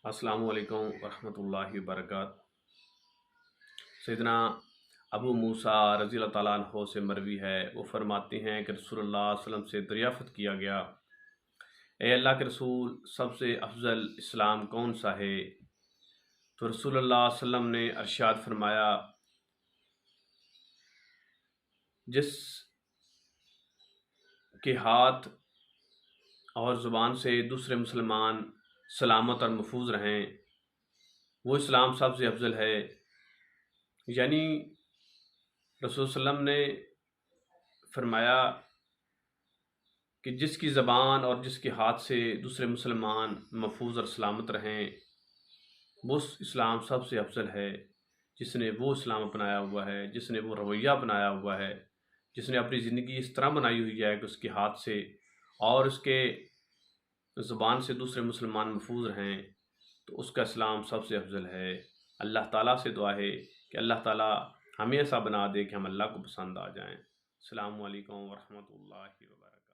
السلام علیکم ورحمۃ اللہ وبرکاتہ۔ سیدنا ابو موسیٰ رضی اللہ تعالیٰ عنہ سے مروی ہے، وہ فرماتے ہیں کہ رسول اللہ صلی اللہ علیہ وسلم سے دریافت کیا گیا، اے اللہ کے رسول، سب سے افضل اسلام کون سا ہے؟ تو رسول اللہ صلی اللہ علیہ وسلم نے ارشاد فرمایا، جس کے ہاتھ اور زبان سے دوسرے مسلمان سلامت اور محفوظ رہیں، وہ اسلام سب سے افضل ہے۔ یعنی رسول صلی اللہ علیہ وسلم نے فرمایا کہ جس کی زبان اور جس کے ہاتھ سے دوسرے مسلمان محفوظ اور سلامت رہیں، وہ اسلام سب سے افضل ہے۔ جس نے وہ اسلام اپنایا ہوا ہے، جس نے وہ رویہ اپنایا ہوا ہے، جس نے اپنی زندگی اس طرح بنائی ہوئی ہے کہ اس کے ہاتھ سے اور اس کے زبان سے دوسرے مسلمان محفوظ رہیں، تو اس کا اسلام سب سے افضل ہے۔ اللہ تعالیٰ سے دعا ہے کہ اللہ تعالیٰ ہمیں ایسا بنا دے کہ ہم اللہ کو پسند آ جائیں۔ السلام علیکم ورحمۃ اللہ وبرکاتہ۔